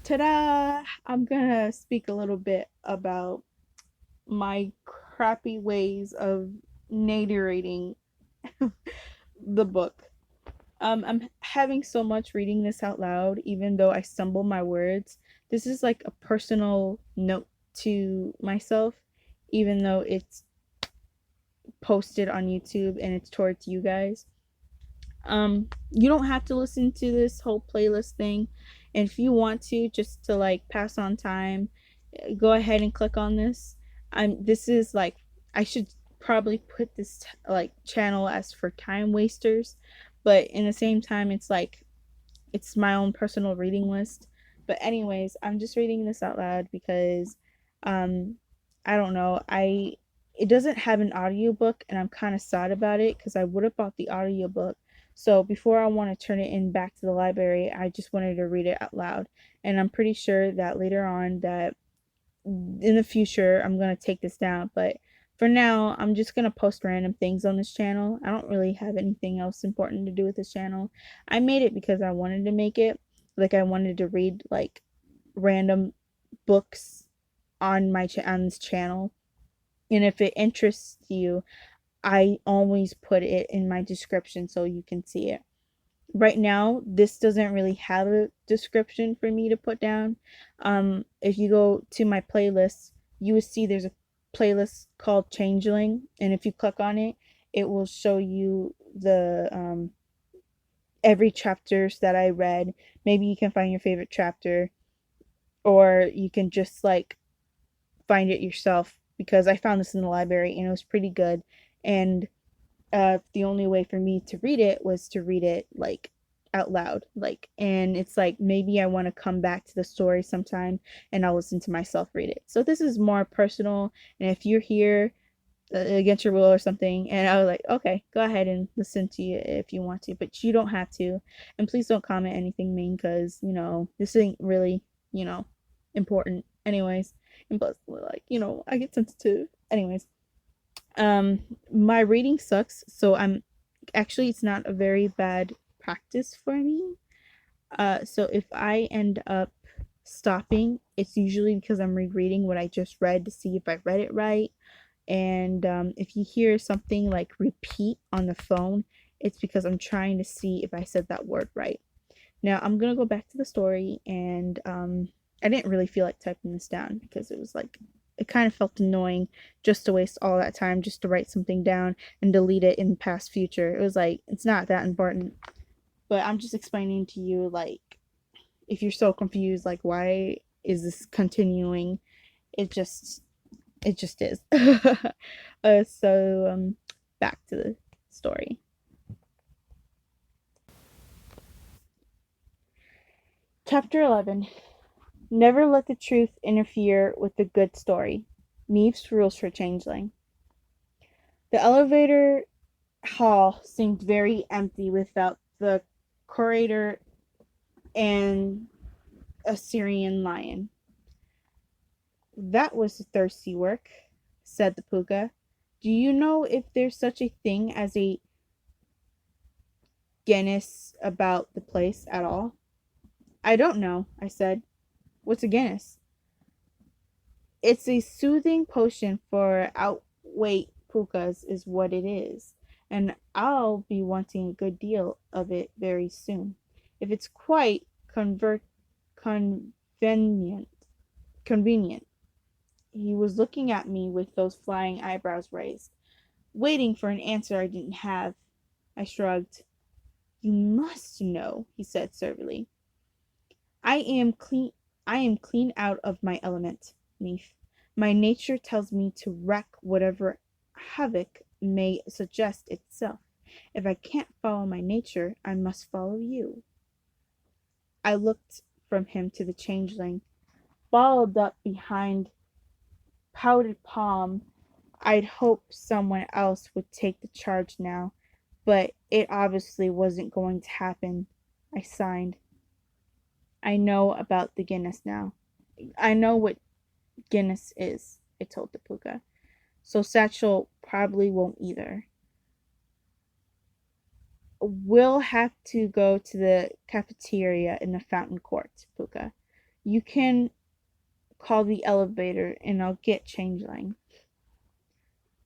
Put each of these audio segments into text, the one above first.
Ta-da! I'm gonna speak a little bit about my crappy ways of narrating the book. I'm having so much reading this out loud, even though I stumble my words. This is like a personal note to myself, even though it's posted on YouTube and it's towards you guys. You don't have to listen to this whole playlist thing. And if you want to, just to like pass on time, go ahead and click on this. This is like, I should probably put this like channel as for time wasters, but in the same time, it's like it's my own personal reading list. But anyways, I'm just reading this out loud because um I don't know. I It doesn't have an audiobook and I'm kind of sad about it because I would have bought the audiobook. So before I want to turn it in back to the library, I just wanted to read it out loud. And I'm pretty sure that later on that in the future I'm going to take this down, but for now I'm just going to post random things on this channel. I don't really have anything else important to do with this channel. I made it because I wanted to make it. Like I wanted to read like random books on on this channel. And if it interests you, I always put it in my description so you can see it. Right now, this doesn't really have a description for me to put down. If you go to my playlist, you will see there's a playlist called Changling, and if you click on it, it will show you the every chapters that I read. Maybe you can find your favorite chapter, or you can just like find it yourself because I found this in the library and it was pretty good. And the only way for me to read it was to read it like out loud, like, and it's like maybe I want to come back to the story sometime and I'll listen to myself read it. So this is more personal, and if you're here against your will or something, and I was like, okay, go ahead and listen to it if you want to, but you don't have to. And please don't comment anything mean because this ain't really important anyways. And plus, like, I get sensitive anyways. My reading sucks, so I'm actually, it's not a very bad practice for me. So if I end up stopping, it's usually because I'm rereading what I just read to see if I read it right. And if you hear something like repeat on the phone, it's because I'm trying to see if I said that word right. Now I'm gonna go back to the story, and I didn't really feel like typing this down because it was like it kind of felt annoying just to waste all that time just to write something down and delete it in past future. It was like it's not that important. But I'm just explaining to you, like, if you're so confused, like why is this continuing? It just is. So back to the story. Chapter 11. Never let the truth interfere with the good story. Neve's rules for Changeling. The elevator hall seemed very empty without the curator and a Syrian lion. That was thirsty work, said the puka. Do you know if there's such a thing as a Guinness about the place at all? I don't know, I said. What's a Guinness? It's a soothing potion for outweight pukas, is what it is. And I'll be wanting a good deal of it very soon. If it's quite convenient. Convenient. He was looking at me with those flying eyebrows raised, waiting for an answer I didn't have. I shrugged. You must know, he said surlily. I am clean I am clean out of my element, Neef. My nature tells me to wreak whatever havoc may suggest itself. If I can't follow my nature, I must follow you. I looked from him to the changeling, balled up behind pouted palm. I'd hoped someone else would take the charge now, but it obviously wasn't going to happen. I signed. I know about the Guinness now. I know what Guinness is, I told the puka. So Satchel probably won't either. We'll have to go to the cafeteria in the fountain court, Puka. You can call the elevator and I'll get Changling.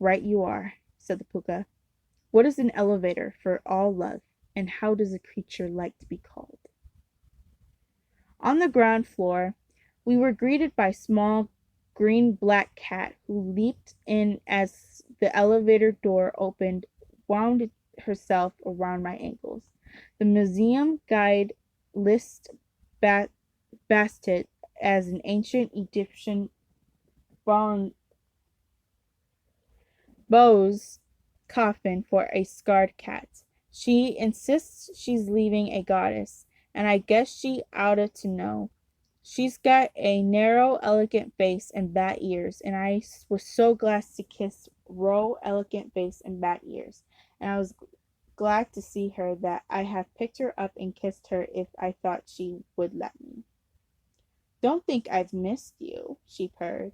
Right you are, said the puka. What is an elevator for all love, and how does a creature like to be called? On the ground floor, we were greeted by a small green-black cat who leaped in as the elevator door opened, wound herself around my ankles. The museum guide lists Bastet as an ancient Egyptian Bo's coffin for a scarred cat. She insists she's leaving a goddess, and I guess she oughta to know. She's got a narrow, elegant face and bat ears, and I was so glad to kiss row, elegant face and bat ears, and I was glad to see her that I have picked her up and kissed her if I thought she would let me. Don't think I've missed you, she purred,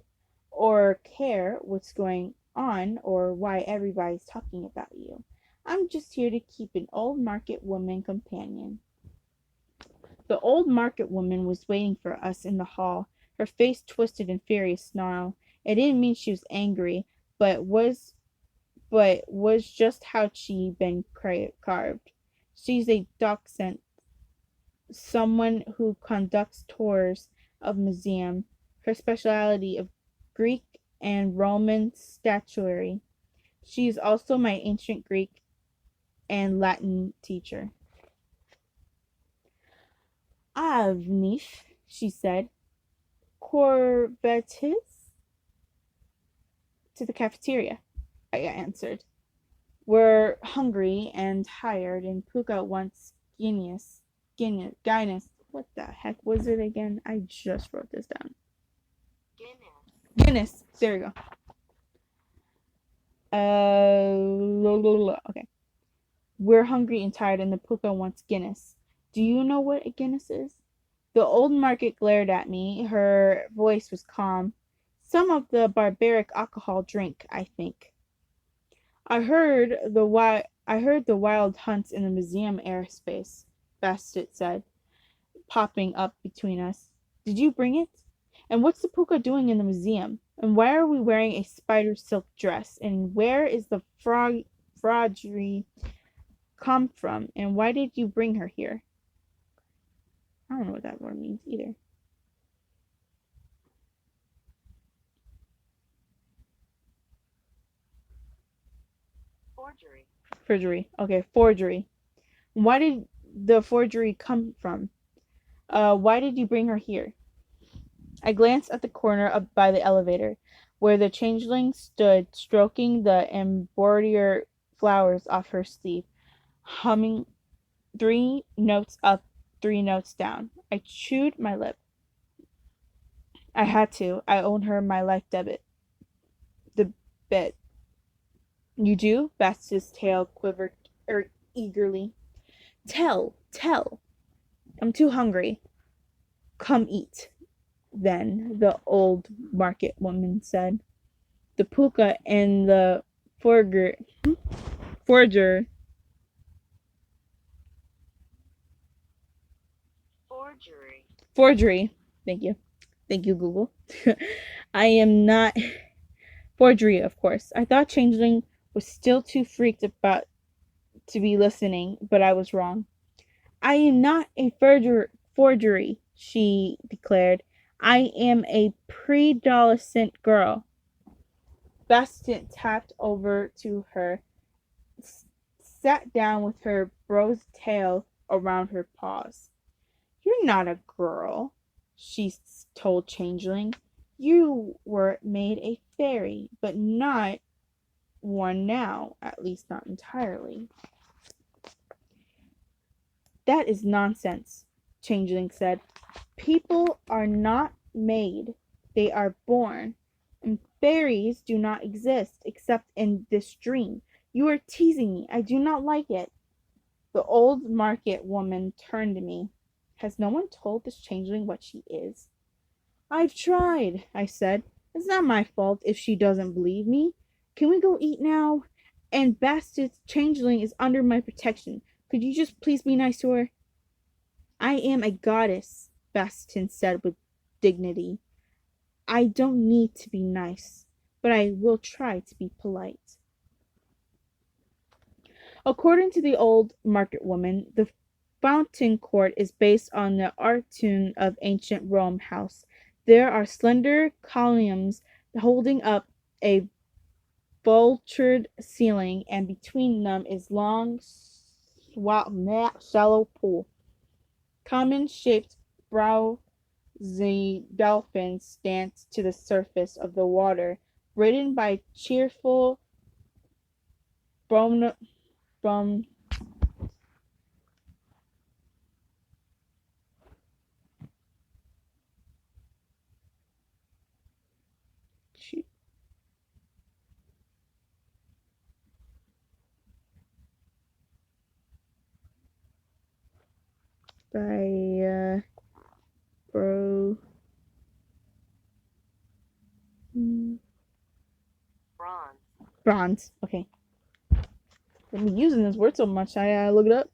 or care what's going on or why everybody's talking about you. I'm just here to keep an old market woman companion. The old market woman was waiting for us in the hall, her face twisted in furious snarl. It didn't mean she was angry, but was just how she'd been carved. She's a dachshund, someone who conducts tours of museum, her specialty of Greek and Roman statuary. She is also my ancient Greek and Latin teacher. Avnif, she said, Corbetis? To the cafeteria, I answered. We're hungry and tired, and Puka wants Guinness. What the heck was it again? I just wrote this down. Guinness. There we go. Okay. We're hungry and tired, and the Puka wants Guinness. Do you know what a Guinness is? The old market glared at me. Her voice was calm. Some of the barbaric alcohol drink, I think. I heard the wild hunts in the museum airspace, Bastet said, popping up between us. Did you bring it? And what's the puka doing in the museum? And why are we wearing a spider silk dress? And where is the fraudery come from? And why did you bring her here? I don't know what that word means either. Forgery. Okay, forgery. Why did the forgery come from? Why did you bring her here? I glanced at the corner up by the elevator, where the changeling stood, stroking the embroidered flowers off her sleeve, humming 3 notes up, 3 notes down. I chewed my lip. I had to. I owe her my life debit. The bet. You do? Bastet's tail quivered eagerly. Tell. I'm too hungry. Come eat, then, the old market woman said. The puka and the forger. Forgery. Forgery. Thank you. Thank you, Google. I am not. Forgery, of course. I thought Changeling was still too freaked about to be listening, but I was wrong. I am not a forgery, she declared. I am a pre-adolescent girl. Bastet tapped over to her, sat down with her brow's tail around her paws. You're not a girl, she told Changeling. You were made a fairy, but not one now, at least not entirely. That is nonsense, Changeling said. People are not made, they are born, and fairies do not exist except in this dream. You are teasing me. I do not like it. The old market woman turned to me. Has no one told this changeling what she is? I've tried, I said. It's not my fault if she doesn't believe me. Can we go eat now? And Bastet's changeling is under my protection. Could you just please be nice to her? I am a goddess, Bastet said with dignity. I don't need to be nice, but I will try to be polite. According to the old market woman, the fountain court is based on the Artune of ancient Rome house. There are slender columns holding up a vaulted ceiling, and between them is long, shallow pool. Common-shaped browsy dolphins dance to the surface of the water, ridden by cheerful brom, brom, by bro. Bronze. Okay. I'm using this word so much, I look it up.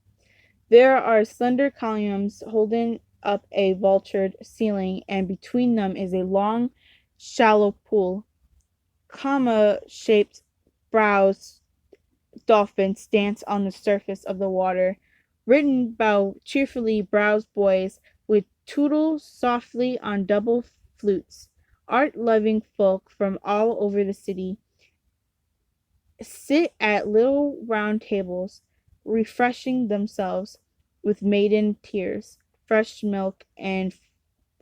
There are slender columns holding up a vaulted ceiling, and between them is a long, shallow pool. Comma-shaped brows dolphins dance on the surface of the water, ridden by cheerfully browsed boys with tootle softly on double flutes. Art-loving folk from all over the city sit at little round tables, refreshing themselves with maiden tears, fresh milk, and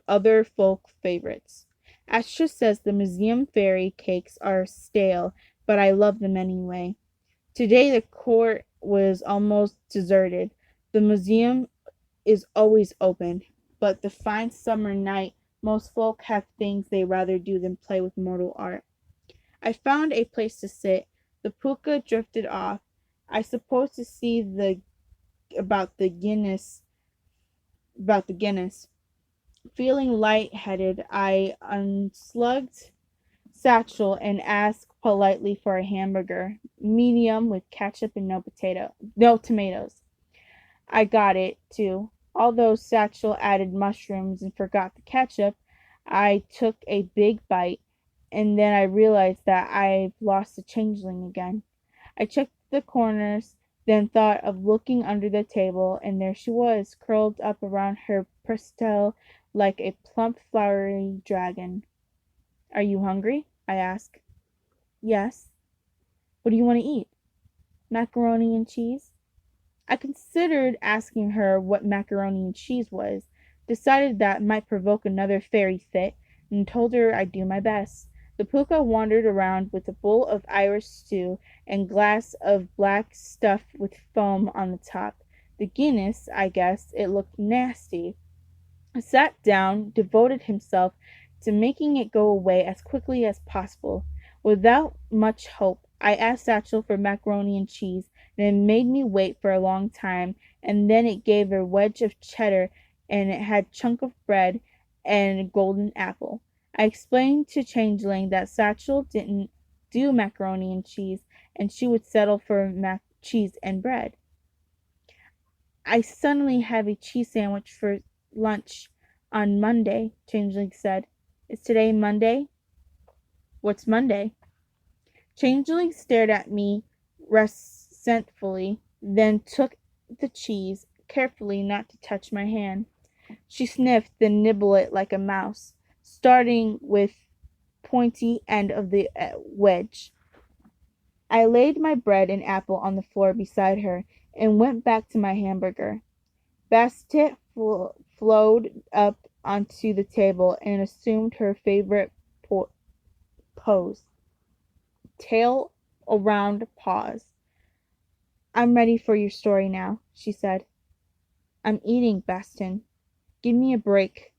other folk favorites. Astra says the museum fairy cakes are stale, but I love them anyway. Today the court was almost deserted. The museum is always open, but the fine summer night most folk have things they rather do than play with mortal art. I found a place to sit. The puka drifted off. I suppose to see the about the Guinness. Feeling light-headed, I unslugged satchel and asked politely for a hamburger, medium with ketchup and no tomatoes. I got it too. Although Satchel added mushrooms and forgot the ketchup, I took a big bite, and then I realized that I've lost the changeling again. I checked the corners, then thought of looking under the table, and there she was, curled up around her pestle like a plump, flowery dragon. Are you hungry? I asked. Yes. What do you want to eat? Macaroni and cheese? I considered asking her what macaroni and cheese was, decided that might provoke another fairy fit, and told her I'd do my best. The puka wandered around with a bowl of Irish stew and glass of black stuff with foam on the top. The Guinness, I guessed, it looked nasty. Sat down, devoted himself to making it go away as quickly as possible. Without much hope, I asked Satchel for macaroni and cheese, and it made me wait for a long time, and then it gave a wedge of cheddar, and it had chunk of bread and a golden apple. I explained to Changeling that Satchel didn't do macaroni and cheese, and she would settle for cheese and bread. I suddenly have a cheese sandwich for lunch on Monday, Changeling said. Is today Monday? What's Monday? Changeling stared at me resentfully, then took the cheese, carefully not to touch my hand. She sniffed, then nibbled it like a mouse, starting with pointy end of the wedge. I laid my bread and apple on the floor beside her and went back to my hamburger. Bastet flowed up onto the table and assumed her favorite pose. Tail around paws. I'm ready for your story now, she said. I'm eating, Bastin. Give me a break.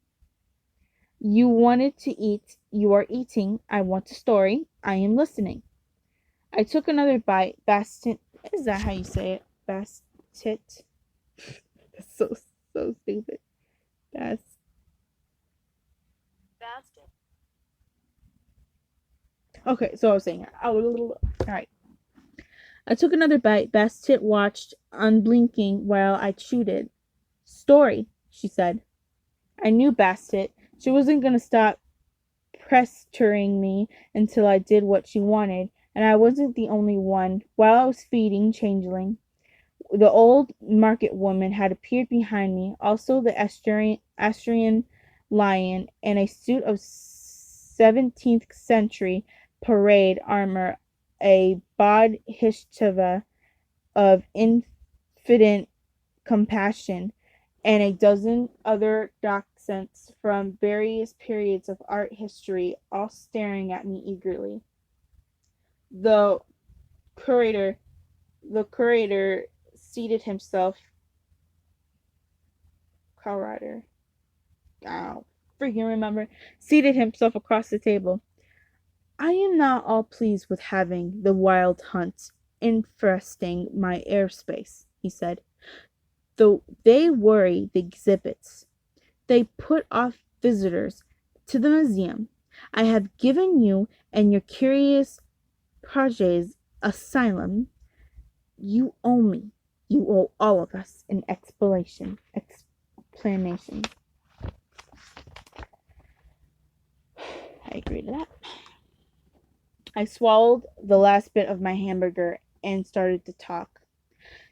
You wanted to eat. You are eating. I want a story. I am listening. I took another bite. Bastin. Is that how you say it? Bastet. That's so stupid. Bastin. Okay, so I was saying, alright. I took another bite. Bastet watched, unblinking, while I chewed it. Story, she said. I knew Bastet. She wasn't going to stop pestering me until I did what she wanted, and I wasn't the only one. While I was feeding Changling, the old market woman had appeared behind me, also the Asturian lion, in a suit of 17th century parade armor, a bodhisattva of infinite compassion, and a dozen other dachshunds from various periods of art history, all staring at me eagerly. The curator, the curator seated himself. Curator, I don't freaking remember. Seated himself across the table. I am not all pleased with having the wild hunt infesting my airspace, he said. Though they worry the exhibits. They put off visitors to the museum. I have given you and your curious proteges asylum. You owe me. You owe all of us an explanation. I agree to that. I swallowed the last bit of my hamburger and started to talk.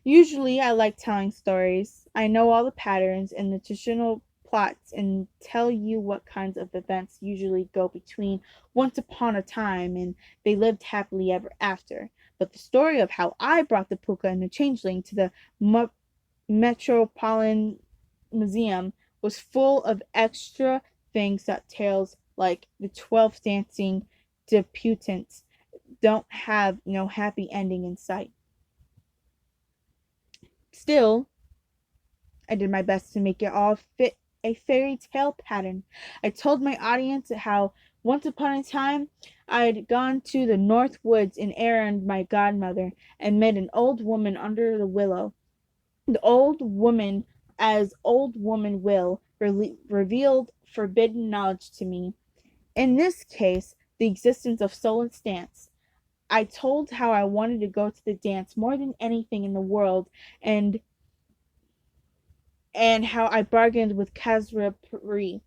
Usually, I like telling stories. I know all the patterns and the traditional plots and tell you what kinds of events usually go between once upon a time and they lived happily ever after. But the story of how I brought the puka and the changeling to the Metropolitan Museum was full of extra things that tales like the 12 dancing debutants don't have no happy ending in sight. Still, I did my best to make it all fit a fairy tale pattern. I told my audience how once upon a time I had gone to the North Woods and errand my godmother and met an old woman under the willow. The old woman, as old woman will, revealed forbidden knowledge to me. In this case, the existence of Solon's dance. I told how I wanted to go to the dance more than anything in the world, and how I bargained with Casrapri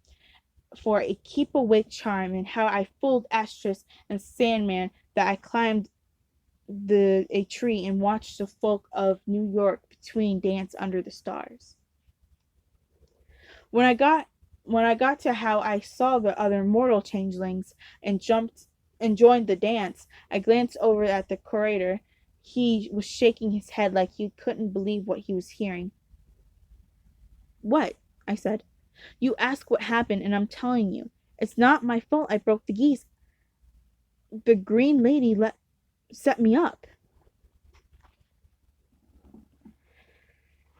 for a keep awake charm, and how I fooled Astris and Sandman that I climbed a tree and watched the folk of New York between dance under the stars. When I got to how I saw the other mortal changelings and jumped and joined the dance, I glanced over at the curator. He was shaking his head like he couldn't believe what he was hearing. What? I said. You ask what happened, and I'm telling you. It's not my fault I broke the geese. The green lady set me up.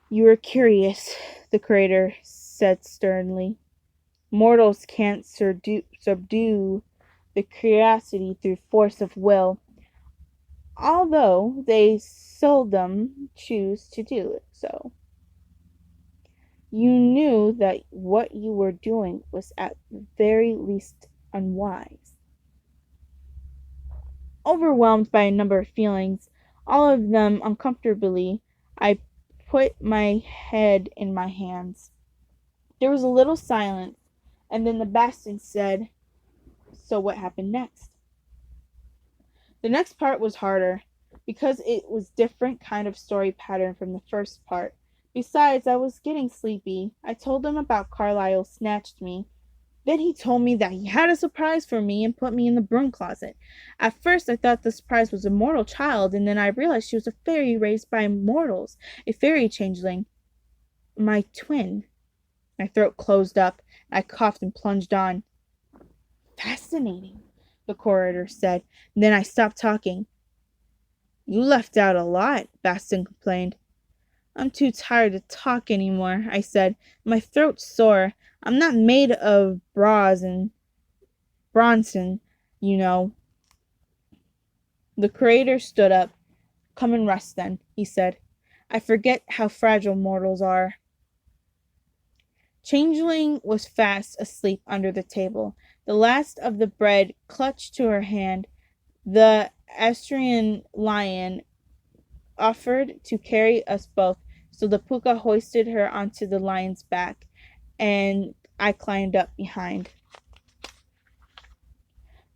You were curious, the curator said sternly. Mortals can't subdue the curiosity through force of will, although they seldom choose to do so. You knew that what you were doing was at the very least unwise. Overwhelmed by a number of feelings, all of them uncomfortably, I put my head in my hands. There was a little silence, and then the Bastion said, "So what happened next?" The next part was harder, because it was different kind of story pattern from the first part. Besides, I was getting sleepy. I told him about Carlyle snatched me. Then he told me that he had a surprise for me and put me in the broom closet. At first, I thought the surprise was a mortal child, and then I realized she was a fairy raised by mortals, a fairy changeling. My twin. My throat closed up. I coughed and plunged on. Fascinating, the curator said. And then I stopped talking. You left out a lot, Baston complained. I'm too tired to talk anymore, I said. My throat's sore. I'm not made of Bronson, you know. The curator stood up. Come and rest then, he said. I forget how fragile mortals are. Changeling was fast asleep under the table. The last of the bread clutched to her hand. The Asturian lion offered to carry us both, so the puka hoisted her onto the lion's back and I climbed up behind.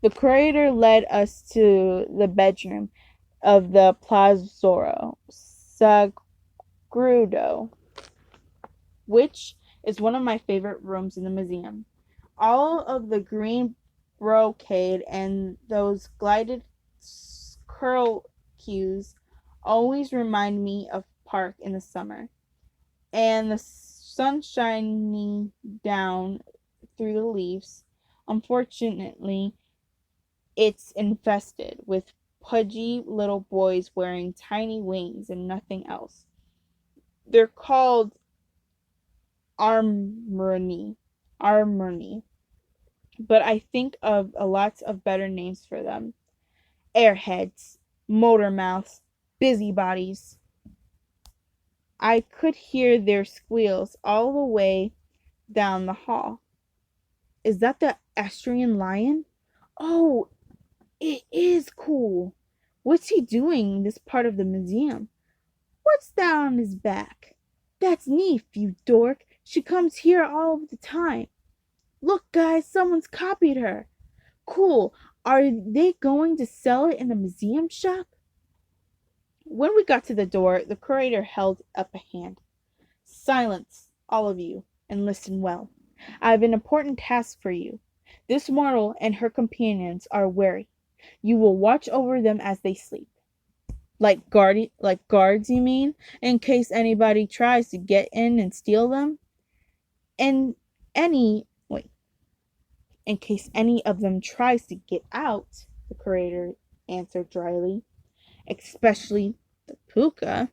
The curator led us to the bedroom of the Plazzoro Sagrudo, which is one of my favorite rooms in the museum. All of the green brocade and those glided curlicues always remind me of park in the summer, and the sun shining down through the leaves. Unfortunately, it's infested with pudgy little boys wearing tiny wings and nothing else. They're called armorni, but I think of a lot of better names for them. Airheads, motor mouths, busybodies. I could hear their squeals all the way down the hall. Is that the Astrian lion? Oh, it is cool. What's he doing in this part of the museum? What's that on his back? That's Neef, you dork. She comes here all the time. Look, guys, someone's copied her. Cool. Are they going to sell it in a museum shop? When we got to the door, the curator held up a hand. Silence, all of you, and listen well. I have an important task for you. This mortal and her companions are wary. You will watch over them as they sleep. Like guards, you mean? In case anybody tries to get in and steal them? And any wait, in case any of them tries to get out, the curator answered dryly. Especially the puka.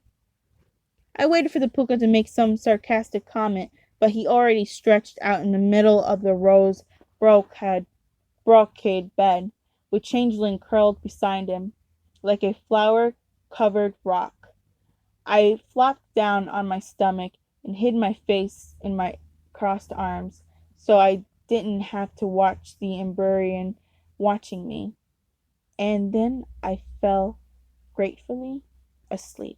I waited for the puka to make some sarcastic comment, but he already stretched out in the middle of the rose brocade bed, with Changling curled beside him, like a flower-covered rock. I flopped down on my stomach and hid my face in my crossed arms, so I didn't have to watch the Emberian watching me. And then I fell gratefully asleep.